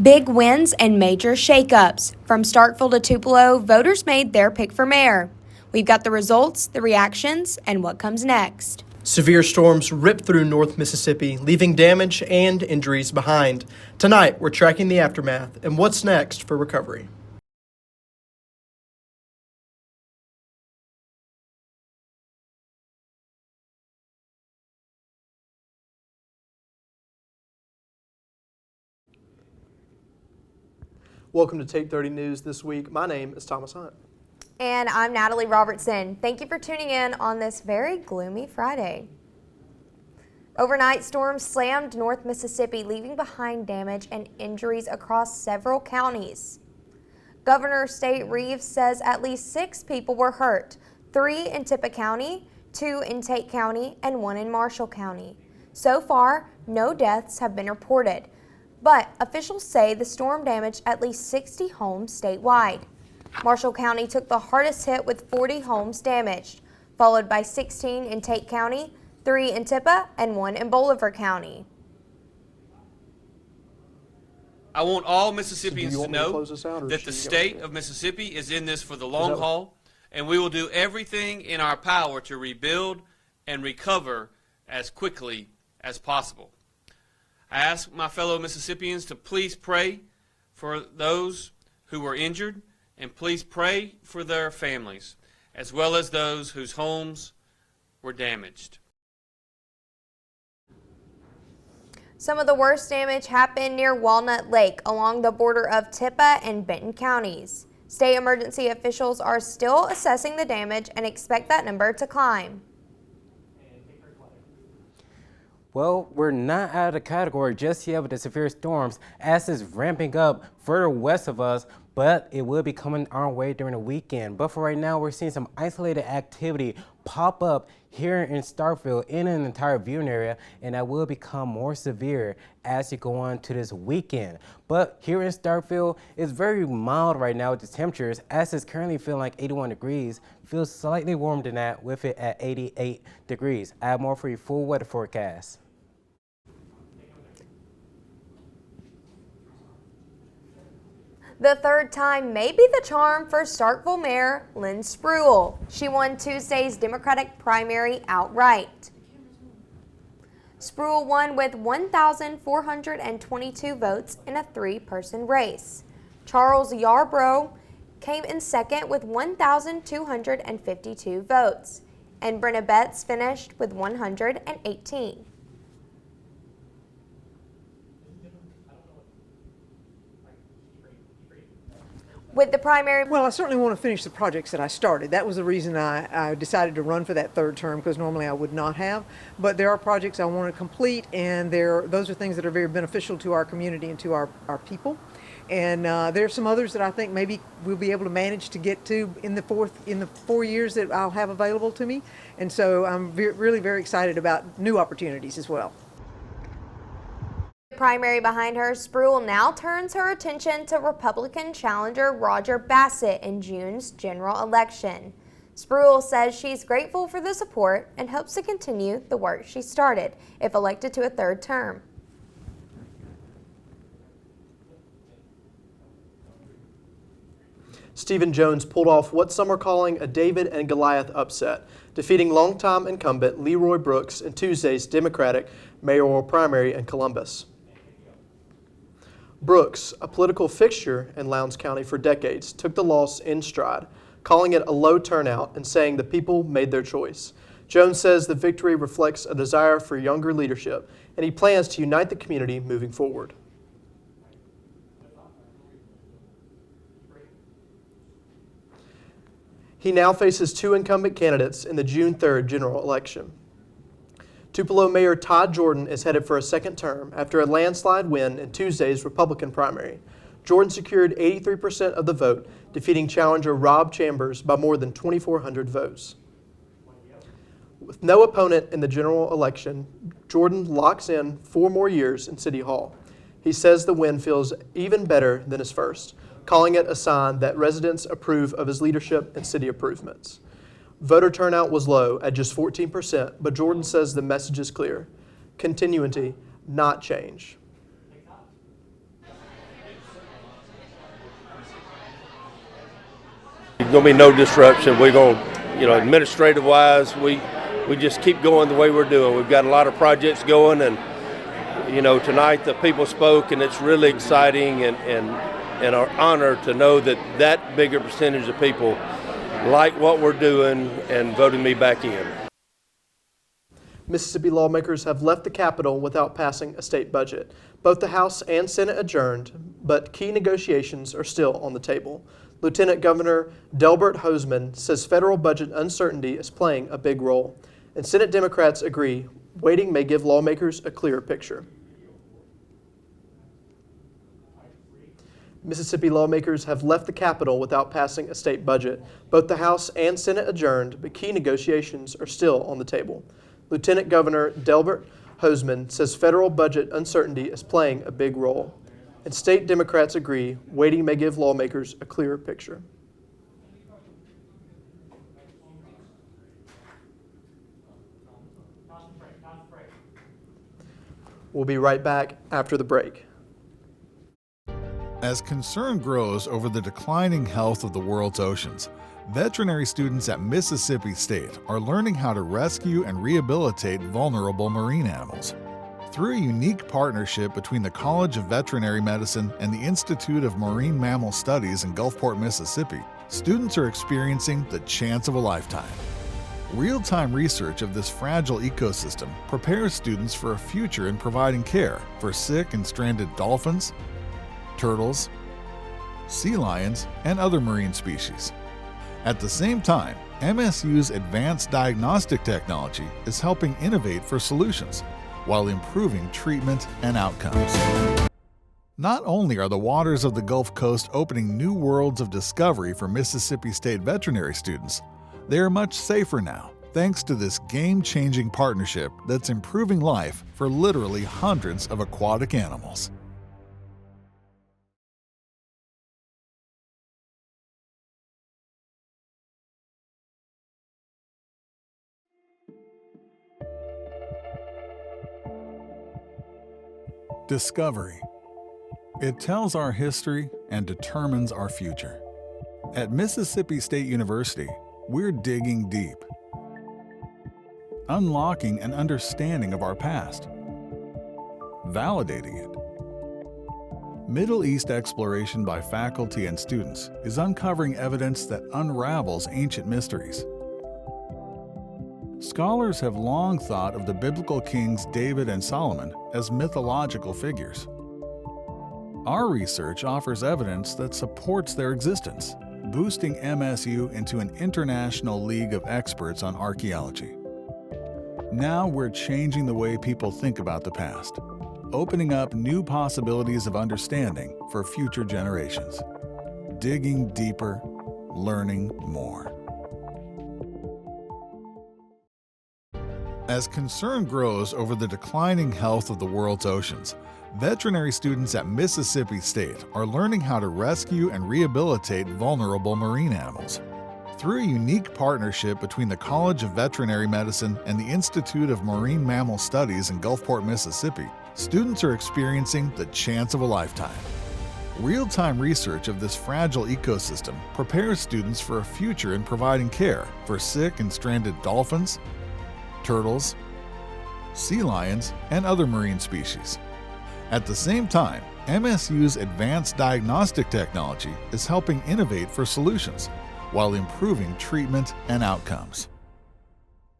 Big wins and major shakeups. From Starkville to Tupelo, voters made their pick for mayor. We've got the results, the reactions, and what comes next. Severe storms ripped through North Mississippi, leaving damage and injuries behind. Tonight, we're tracking the aftermath and what's next for recovery. Welcome to Tate 30 News this week. My name is Thomas Hunt. And I'm Natalie Robertson. Thank you for tuning in on this very gloomy Friday. Overnight storms slammed North Mississippi, leaving behind damage and injuries across several counties. Governor Tate Reeves says at least 6 people were hurt, 3 in Tupelo County, 2 in Tate County, and 1 in Marshall County. So far, no deaths have been reported, but officials say the storm damaged at least 60 homes statewide. Marshall County took the hardest hit with 40 homes damaged, followed by 16 in Tate County, 3 in Tupelo, and 1 in Bolivar County. I want all Mississippians to know that the state of Mississippi is in this for the long haul, and we will do everything in our power to rebuild and recover as quickly as possible. I ask my fellow Mississippians to please pray for those who were injured, and please pray for their families, as well as those whose homes were damaged. Some of the worst damage happened near Walnut Lake along the border of Tupelo and Benton counties. State emergency officials are still assessing the damage and expect that number to climb. Well, we're not out of the category just yet with the severe storms as it's ramping up further west of us, but it will be coming our way during the weekend. But for right now, we're seeing some isolated activity pop up here in Starkville in an entire viewing area, and that will become more severe as you go on to this weekend. But here in Starkville, it's very mild right now with the temperatures, as it's currently feeling like 81 degrees. Feels slightly warmer than that with it at 88 degrees. I have more for your full weather forecast. The third time may be the charm for Starkville Mayor Lynn Spruill. She won Tuesday's Democratic primary outright. Spruill won with 1,422 votes in a 3-person race. Charles Yarbrough came in second with 1,252 votes, and Brenna Betts finished with 118. With the primary. Well, I certainly want to finish the projects that I started. That was the reason I decided to run for that third term, because normally I would not have. But there are projects I want to complete, and those are things that are very beneficial to our community and to our people. And there are some others that I think maybe we'll be able to manage to get to in the 4 years that I'll have available to me. And so I'm really very excited about new opportunities as well. Primary behind her, Spruill now turns her attention to Republican challenger Roger Bassett in June's general election. Spruill says she's grateful for the support and hopes to continue the work she started if elected to a third term. Stephen Jones pulled off what some are calling a David and Goliath upset, defeating longtime incumbent Leroy Brooks in Tuesday's Democratic mayoral primary in Columbus. Brooks, a political fixture in Lowndes County for decades, took the loss in stride, calling it a low turnout and saying the people made their choice. Jones says the victory reflects a desire for younger leadership, and he plans to unite the community moving forward. He now faces 2 incumbent candidates in the June 3rd general election. Tupelo Mayor Todd Jordan is headed for a second term after a landslide win in Tuesday's Republican primary. Jordan secured 83% of the vote, defeating challenger Rob Chambers by more than 2,400 votes. With no opponent in the general election, Jordan locks in 4 more years in City Hall. He says the win feels even better than his first, calling it a sign that residents approve of his leadership and city improvements. Voter turnout was low at just 14%, but Jordan says the message is clear: continuity, not change. going to be no disruption. We're going to, administrative-wise, we just keep going the way we're doing. We've got a lot of projects going, and, tonight the people spoke, and it's really exciting and our honor to know that bigger percentage of people like what we're doing and voted me back in. Mississippi lawmakers have left the Capitol without passing a state budget. Both the House and Senate adjourned, but key negotiations are still on the table. Lieutenant Governor Delbert Hosemann says federal budget uncertainty is playing a big role, and Senate Democrats agree waiting may give lawmakers a clearer picture. Mississippi lawmakers have left the Capitol without passing a state budget. Both the House and Senate adjourned, but key negotiations are still on the table. Lieutenant Governor Delbert Hosemann says federal budget uncertainty is playing a big role, and state Democrats agree waiting may give lawmakers a clearer picture. We'll be right back after the break. As concern grows over the declining health of the world's oceans, veterinary students at Mississippi State are learning how to rescue and rehabilitate vulnerable marine animals. Through a unique partnership between the College of Veterinary Medicine and the Institute of Marine Mammal Studies in Gulfport, Mississippi, students are experiencing the chance of a lifetime. Real-time research of this fragile ecosystem prepares students for a future in providing care for sick and stranded dolphins, turtles, sea lions, and other marine species. At the same time, MSU's advanced diagnostic technology is helping innovate for solutions while improving treatment and outcomes. Not only are the waters of the Gulf Coast opening new worlds of discovery for Mississippi State veterinary students, they are much safer now thanks to this game-changing partnership that's improving life for literally hundreds of aquatic animals. Discovery. It tells our history and determines our future. At Mississippi State University, we're digging deep, unlocking an understanding of our past, validating it. Middle East exploration by faculty and students is uncovering evidence that unravels ancient mysteries. Scholars have long thought of the biblical kings David and Solomon as mythological figures. Our research offers evidence that supports their existence, boosting MSU into an international league of experts on archaeology. Now we're changing the way people think about the past, opening up new possibilities of understanding for future generations. Digging deeper, learning more. As concern grows over the declining health of the world's oceans, veterinary students at Mississippi State are learning how to rescue and rehabilitate vulnerable marine animals. Through a unique partnership between the College of Veterinary Medicine and the Institute of Marine Mammal Studies in Gulfport, Mississippi, students are experiencing the chance of a lifetime. Real-time research of this fragile ecosystem prepares students for a future in providing care for sick and stranded dolphins, turtles, sea lions, and other marine species. At the same time, MSU's advanced diagnostic technology is helping innovate for solutions while improving treatment and outcomes.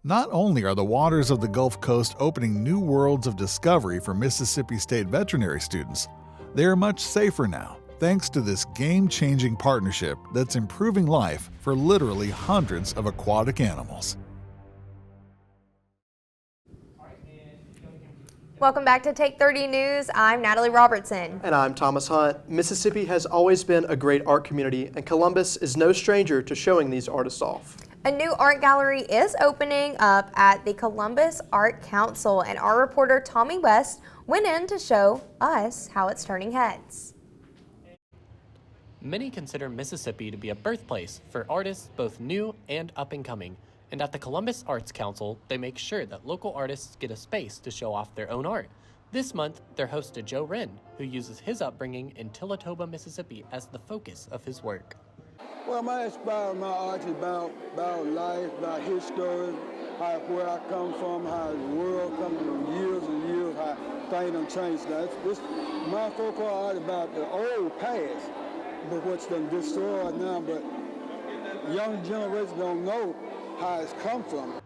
Not only are the waters of the Gulf Coast opening new worlds of discovery for Mississippi State veterinary students, they are much safer now thanks to this game-changing partnership that's improving life for literally hundreds of aquatic animals. Welcome back to Take 30 News. I'm Natalie Robertson. And I'm Thomas Hunt. Mississippi has always been a great art community, and Columbus is no stranger to showing these artists off. A new art gallery is opening up at the Columbus Art Council, and our reporter Tommy West went in to show us how it's turning heads. Many consider Mississippi to be a birthplace for artists both new and up and coming. And at the Columbus Arts Council, they make sure that local artists get a space to show off their own art. This month, they're host to Joe Wren, who uses his upbringing in Tillatoba, Mississippi as the focus of his work. Well, my art is about life, about history, where I come from, how the world come through years and years, how things done changed. Now, my focal art about the old past, but what's done destroyed now, but young generation don't know how it's come from.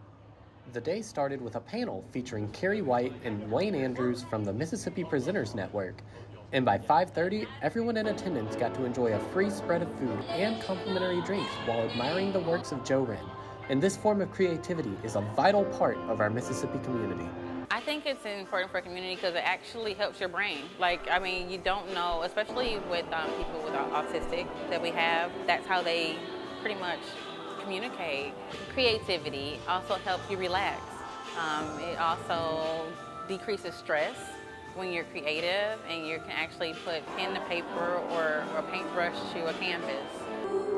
The day started with a panel featuring Carrie White and Wayne Andrews from the Mississippi Prisoners Network. And by 5:30, everyone in attendance got to enjoy a free spread of food and complimentary drinks while admiring the works of Joe Wren. And this form of creativity is a vital part of our Mississippi community. I think it's important for a community because it actually helps your brain. You don't know, especially with people with autistic that we have, that's how they pretty much communicate. Creativity also helps you relax. It also decreases stress when you're creative and you can actually put pen to paper or a paintbrush to a canvas.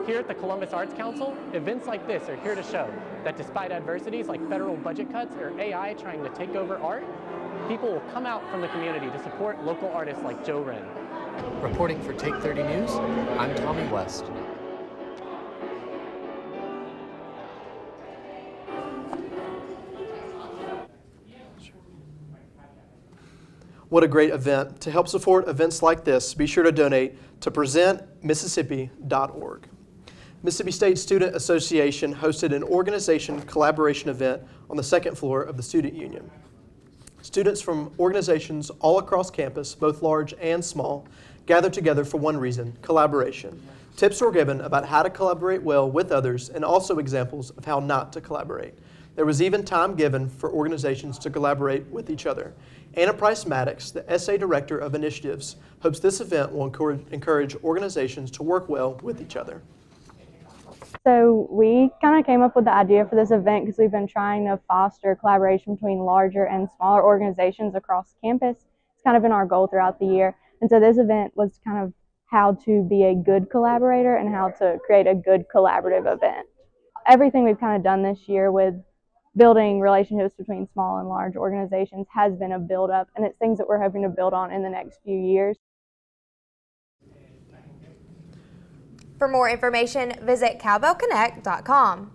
Here at the Columbus Arts Council, events like this are here to show that despite adversities like federal budget cuts or AI trying to take over art, people will come out from the community to support local artists like Joe Wren. Reporting for Take 30 News, I'm Tommy West. What a great event. To help support events like this, be sure to donate to presentmississippi.org. Mississippi State Student Association hosted an organization collaboration event on the second floor of the Student Union. Students from organizations all across campus, both large and small, gathered together for one reason: collaboration. Tips were given about how to collaborate well with others and also examples of how not to collaborate. There was even time given for organizations to collaborate with each other. Anna Price Maddox, the SA Director of Initiatives, hopes this event will encourage organizations to work well with each other. So we kind of came up with the idea for this event because we've been trying to foster collaboration between larger and smaller organizations across campus. It's kind of been our goal throughout the year. And so this event was kind of how to be a good collaborator and how to create a good collaborative event. Everything we've kind of done this year with building relationships between small and large organizations has been a build-up, and it's things that we're hoping to build on in the next few years. For more information, visit cowbellconnect.com.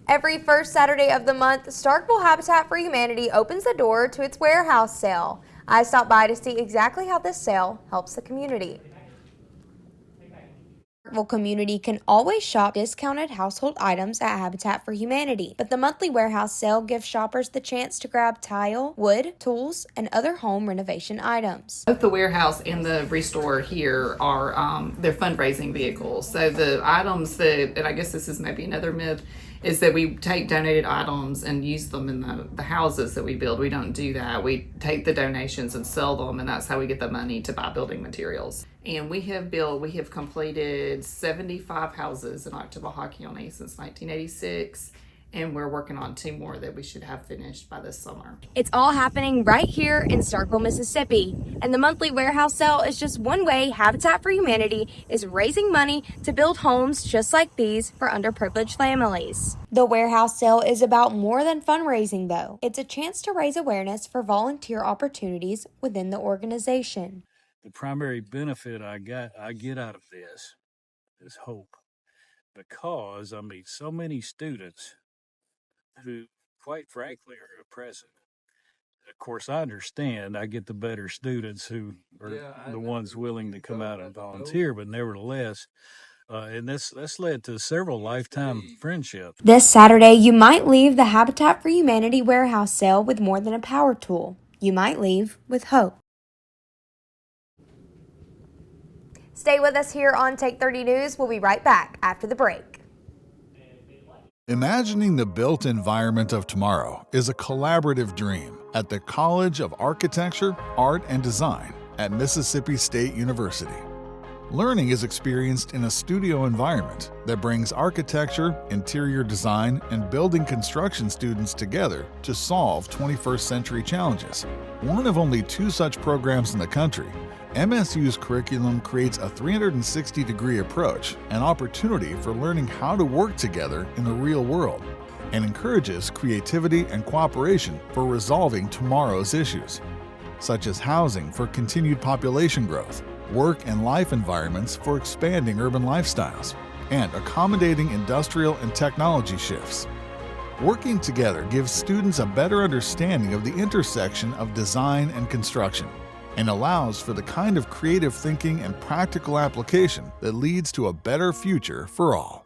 Every first Saturday of the month, Starkville Habitat for Humanity opens the door to its warehouse sale. I stopped by to see exactly how this sale helps the community. The Starkville community can always shop discounted household items at Habitat for Humanity, but the monthly warehouse sale gives shoppers the chance to grab tile, wood, tools, and other home renovation items. Both the warehouse and the restore here are they're fundraising vehicles. So the items that, and I guess this is maybe another myth, is that we take donated items and use them in the houses that we build. We don't do that. We take the donations and sell them, and that's how we get the money to buy building materials. And we have completed 75 houses in Oktibbeha County since 1986, and we're working on 2 more that we should have finished by this summer. It's all happening right here in Starkville, Mississippi, and the monthly warehouse sale is just one way Habitat for Humanity is raising money to build homes just like these for underprivileged families. The warehouse sale is about more than fundraising, though. It's a chance to raise awareness for volunteer opportunities within the organization. The primary benefit I get out of this is hope, because I meet so many students who, quite frankly, are oppressive. Of course, I understand I get the better students who are the ones willing to come out and volunteer, but nevertheless, and that's led to several lifetime friendships. This Saturday, you might leave the Habitat for Humanity warehouse sale with more than a power tool. You might leave with hope. Stay with us here on Take 30 News. We'll be right back after the break. Imagining the built environment of tomorrow is a collaborative dream at the College of Architecture, Art, and Design at Mississippi State University. Learning is experienced in a studio environment that brings architecture, interior design, and building construction students together to solve 21st century challenges. One of only 2 such programs in the country, MSU's curriculum creates a 360-degree approach and opportunity for learning how to work together in the real world, and encourages creativity and cooperation for resolving tomorrow's issues, such as housing for continued population growth, work and life environments for expanding urban lifestyles, and accommodating industrial and technology shifts. Working together gives students a better understanding of the intersection of design and construction and allows for the kind of creative thinking and practical application that leads to a better future for all.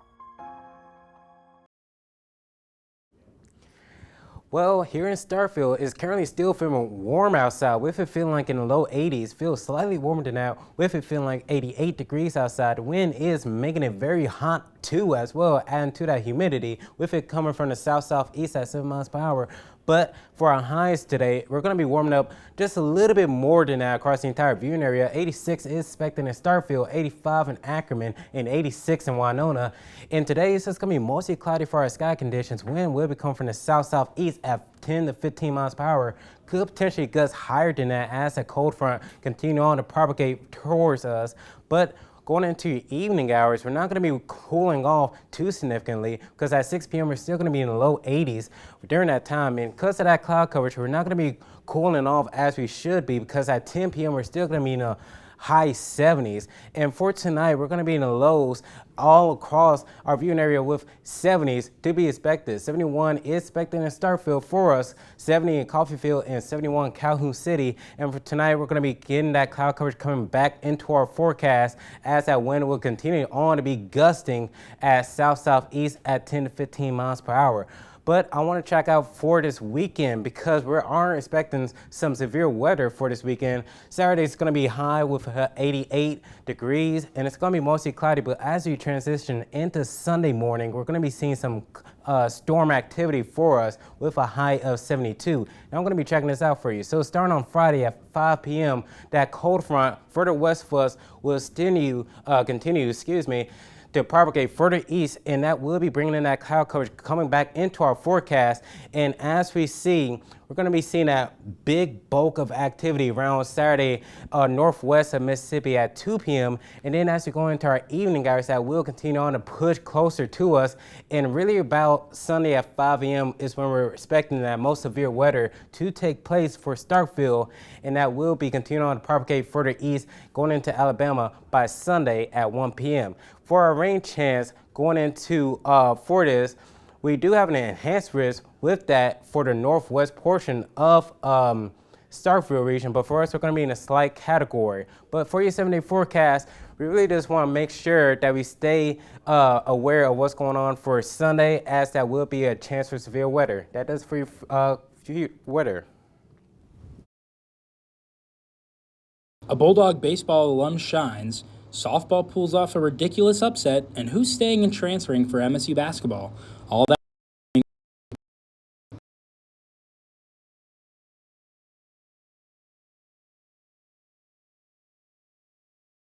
Well, here in Starkville, it's currently still feeling warm outside, with it feeling like in the low 80s. Feels slightly warmer than that, with it feeling like 88 degrees outside. The wind is making it very hot too as well, adding to that humidity, with it coming from the south-southeast at 7 miles per hour. But for our highs today, we're going to be warming up just a little bit more than that across the entire viewing area. 86 is expected in Starkville, 85 in Ackerman, and 86 in Winona. And today, it's just going to be mostly cloudy for our sky conditions. Wind will be coming from the south-southeast at 10 to 15 miles per hour. Could potentially gusts higher than that as the cold front continue on to propagate towards us. But going into evening hours, we're not going to be cooling off too significantly, because at 6 p.m. we're still going to be in the low 80s during that time. And because of that cloud coverage, we're not going to be cooling off as we should be, because at 10 p.m. we're still going to be in the high 70s. And for tonight, we're going to be in the lows all across our viewing area, with 70s to be expected. 71 is expected in Starkville for us, 70 in Coffeyville, and 71 in Calhoun City. And for tonight, we're going to be getting that cloud coverage coming back into our forecast, as that wind will continue on to be gusting at south-southeast at 10 to 15 miles per hour. But I want to check out for this weekend, because we are expecting some severe weather for this weekend. Saturday is going to be high with 88 degrees, and it's going to be mostly cloudy. But as we transition into Sunday morning, we're going to be seeing some storm activity for us with a high of 72. And I'm going to be checking this out for you. So starting on Friday at 5 p.m., that cold front further west of us will continue, to propagate further east, and that will be bringing in that cloud coverage coming back into our forecast. And as we see, we're going to be seeing that big bulk of activity around Saturday northwest of Mississippi at 2 p.m. And then as we go into our evening hours, that will continue on to push closer to us. And really about Sunday at 5 a.m. is when we're expecting that most severe weather to take place for Starkville, and that will be continuing on to propagate further east going into Alabama by Sunday at 1 p.m. For our rain chance going into for this, we do have an enhanced risk with that for the northwest portion of Starkville region, but for us, we're going to be in a slight category. But for your 7-day forecast, we really just want to make sure that we stay aware of what's going on for Sunday, as that will be a chance for severe weather. That does for your weather. A Bulldog baseball alum shines, softball pulls off a ridiculous upset, and who's staying and transferring for MSU basketball? All that.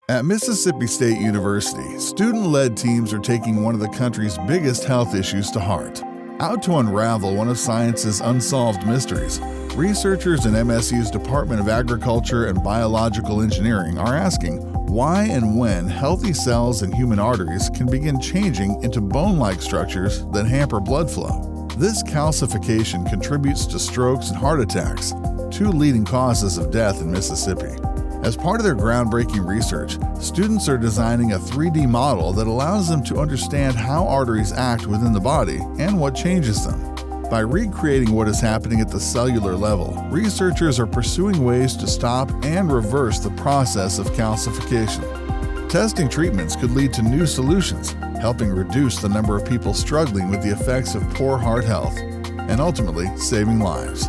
At Mississippi State University, student-led teams are taking one of the country's biggest health issues to heart. Out to unravel one of science's unsolved mysteries, researchers in MSU's Department of Agriculture and Biological Engineering are asking why and when healthy cells in human arteries can begin changing into bone-like structures that hamper blood flow. This calcification contributes to strokes and heart attacks, two leading causes of death in Mississippi. As part of their groundbreaking research, students are designing a 3D model that allows them to understand how arteries act within the body and what changes them. By recreating what is happening at the cellular level, researchers are pursuing ways to stop and reverse the process of calcification. Testing treatments could lead to new solutions, helping reduce the number of people struggling with the effects of poor heart health, and ultimately saving lives.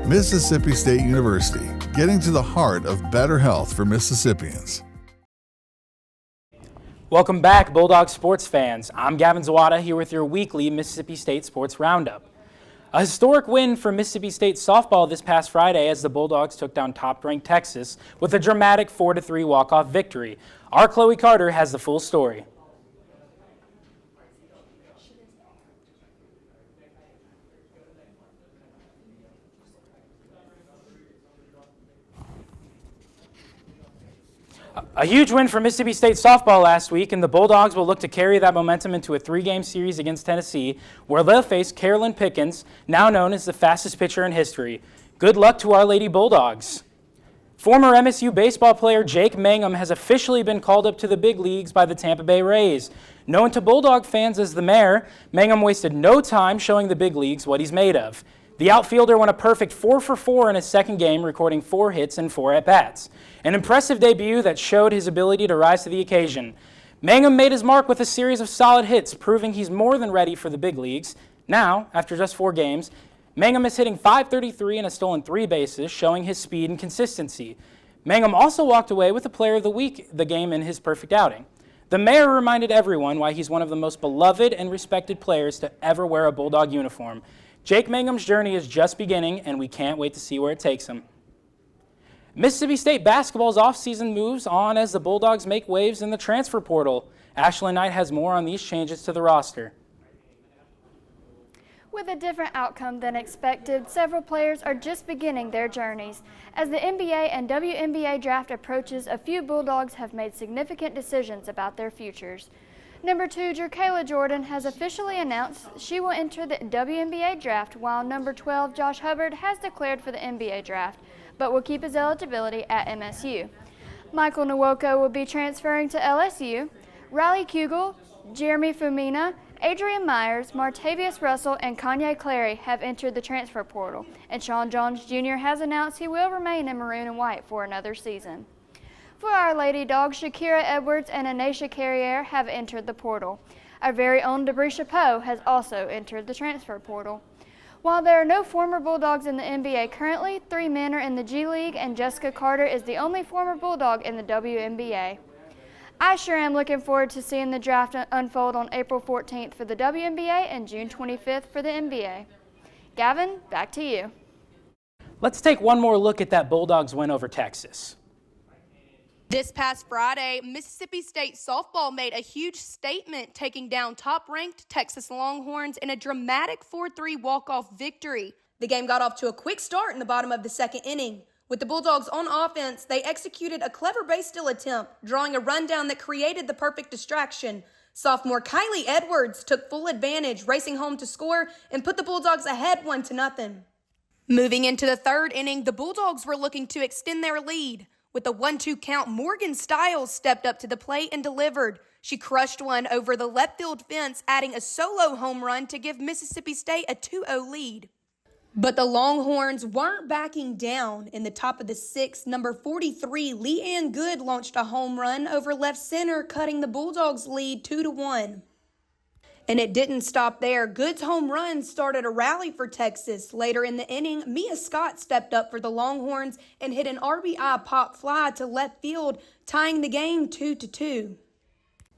Mississippi State University, getting to the heart of better health for Mississippians. Welcome back, Bulldog sports fans. I'm Gavin Zawada here with your weekly Mississippi State Sports Roundup. A historic win for Mississippi State softball this past Friday as the Bulldogs took down top-ranked Texas with a dramatic 4-3 walk-off victory. Our Chloe Carter has the full story. A huge win for Mississippi State softball last week, and the Bulldogs will look to carry that momentum into a 3-game series against Tennessee, where they'll face Carolyn Pickens, now known as the fastest pitcher in history. Good luck to our Lady Bulldogs. Former MSU baseball player Jake Mangum has officially been called up to the big leagues by the Tampa Bay Rays. Known to Bulldog fans as the Mayor, Mangum wasted no time showing the big leagues what he's made of. The outfielder went a perfect 4 for 4 in his second game, recording 4 hits and 4 at-bats. An impressive debut that showed his ability to rise to the occasion. Mangum made his mark with a series of solid hits, proving he's more than ready for the big leagues. Now, after just 4 games, Mangum is hitting .533 and has stolen 3 bases, showing his speed and consistency. Mangum also walked away with the Player of the Week the game in his perfect outing. The Mayor reminded everyone why he's one of the most beloved and respected players to ever wear a Bulldog uniform. Jake Mangum's journey is just beginning, and we can't wait to see where it takes him. Mississippi State basketball's offseason moves on as the Bulldogs make waves in the transfer portal. Ashlyn Knight has more on these changes to the roster. With a different outcome than expected, several players are just beginning their journeys. As the NBA and WNBA draft approaches, a few Bulldogs have made significant decisions about their futures. Number 2, Jerkayla Jordan has officially announced she will enter the WNBA draft, while number 12, Josh Hubbard, has declared for the NBA draft, but will keep his eligibility at MSU. Michael Nwoko will be transferring to LSU. Riley Kugel, Jeremy Fumina, Adrian Myers, Martavius Russell, and Kanye Clary have entered the transfer portal, and Sean Jones Jr. has announced he will remain in maroon and white for another season. For our Lady Dogs, Shakira Edwards and Anaisha Carriere have entered the portal. Our very own Debrisha Poe has also entered the transfer portal. While there are no former Bulldogs in the NBA currently, 3 men are in the G League, and Jessica Carter is the only former Bulldog in the WNBA. I sure am looking forward to seeing the draft unfold on April 14th for the WNBA and June 25th for the NBA. Gavin, back to you. Let's take one more look at that Bulldogs win over Texas. This past Friday, Mississippi State softball made a huge statement, taking down top-ranked Texas Longhorns in a dramatic 4-3 walk-off victory. The game got off to a quick start in the bottom of the second inning. With the Bulldogs on offense, they executed a clever base steal attempt, drawing a rundown that created the perfect distraction. Sophomore Kylie Edwards took full advantage, racing home to score and put the Bulldogs ahead 1-0. Moving into the third inning, the Bulldogs were looking to extend their lead. With a 1-2 count, Morgan Stiles stepped up to the plate and delivered. She crushed one over the left field fence, adding a solo home run to give Mississippi State a 2-0 lead. But the Longhorns weren't backing down. In the top of the sixth, number 43, Leanne Good launched a home run over left center, cutting the Bulldogs' lead 2-1. And it didn't stop there. Good's home run started a rally for Texas. Later in the inning, Mia Scott stepped up for the Longhorns and hit an RBI pop fly to left field, tying the game 2-2.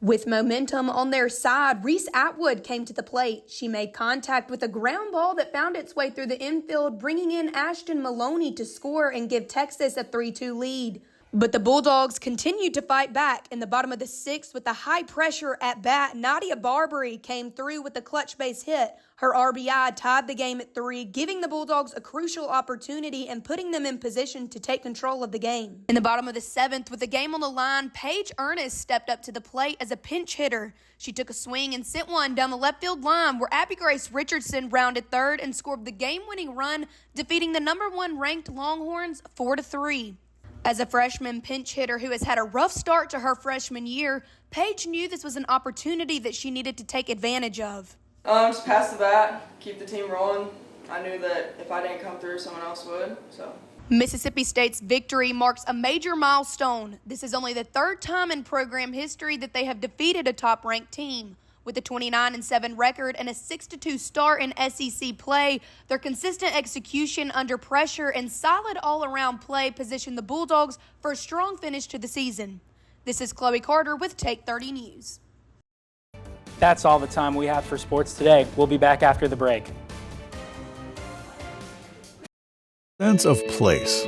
With momentum on their side, Reese Atwood came to the plate. She made contact with a ground ball that found its way through the infield, bringing in Ashton Maloney to score and give Texas a 3-2 lead. But the Bulldogs continued to fight back. In the bottom of the sixth, with a high-pressure at-bat, Nadia Barbary came through with a clutch base hit. Her RBI tied the game at 3, giving the Bulldogs a crucial opportunity and putting them in position to take control of the game. In the bottom of the seventh, with the game on the line, Paige Ernest stepped up to the plate as a pinch hitter. She took a swing and sent one down the left field line, where Abby Grace Richardson rounded third and scored the game-winning run, defeating the number 1 ranked Longhorns 4-3. As a freshman pinch hitter who has had a rough start to her freshman year, Paige knew this was an opportunity that she needed to take advantage of. Just pass the bat, keep the team rolling. I knew that if I didn't come through, someone else would. Mississippi State's victory marks a major milestone. This is only the 3rd time in program history that they have defeated a top-ranked team. With a 29-7 record and a 6-2 start in SEC play, their consistent execution under pressure and solid all-around play position the Bulldogs for a strong finish to the season. This is Chloe Carter with Take 30 News. That's all the time we have for sports today. We'll be back after the break. Sense of place.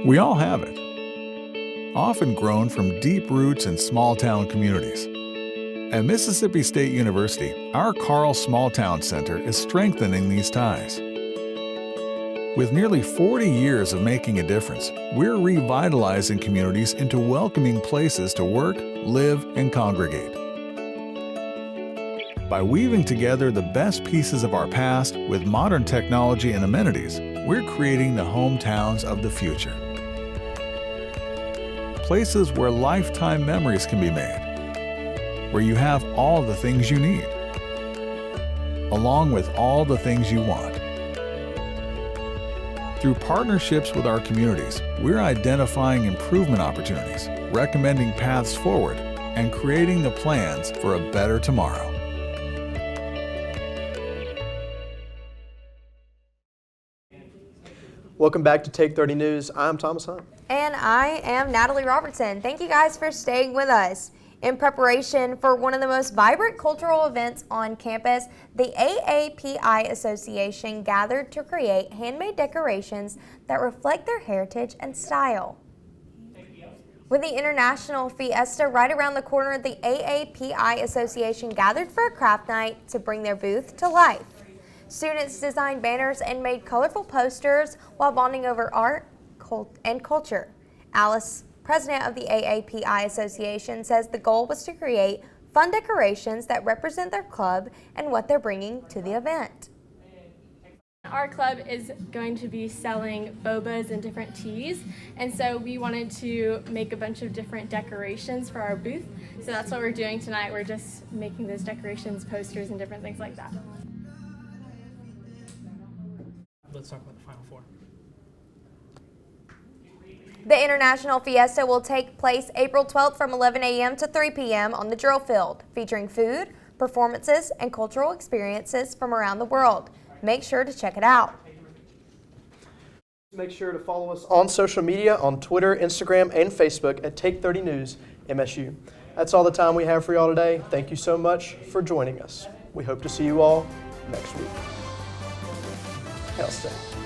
We all have it. Often grown from deep roots in small-town communities. At Mississippi State University, our Carl Small Town Center is strengthening these ties. With nearly 40 years of making a difference, we're revitalizing communities into welcoming places to work, live, and congregate. By weaving together the best pieces of our past with modern technology and amenities, we're creating the hometowns of the future. places where lifetime memories can be made, where you have all the things you need, along with all the things you want. Through partnerships with our communities, we're identifying improvement opportunities, recommending paths forward, and creating the plans for a better tomorrow. Welcome back to Take 30 News. I'm Thomas Hunt. And I am Natalie Robertson. Thank you guys for staying with us. In preparation for one of the most vibrant cultural events on campus, the AAPI Association gathered to create handmade decorations that reflect their heritage and style. With the International Fiesta right around the corner, the AAPI Association gathered for a craft night to bring their booth to life. Students designed banners and made colorful posters while bonding over art and culture. Alice, president of the AAPI Association, says the goal was to create fun decorations that represent their club and what they're bringing to the event. Our club is going to be selling bobas and different teas, and so we wanted to make a bunch of different decorations for our booth. So that's what we're doing tonight. We're just making those decorations, posters, and different things like that. Let's talk about the Final Four. The International Fiesta will take place April 12th from 11 a.m. to 3 p.m. on the drill field, featuring food, performances, and cultural experiences from around the world. Make sure to check it out. Make sure to follow us on social media on Twitter, Instagram, and Facebook at Take 30 News MSU. That's all the time we have for y'all today. Thank you so much for joining us. We hope to see you all next week. Hail State.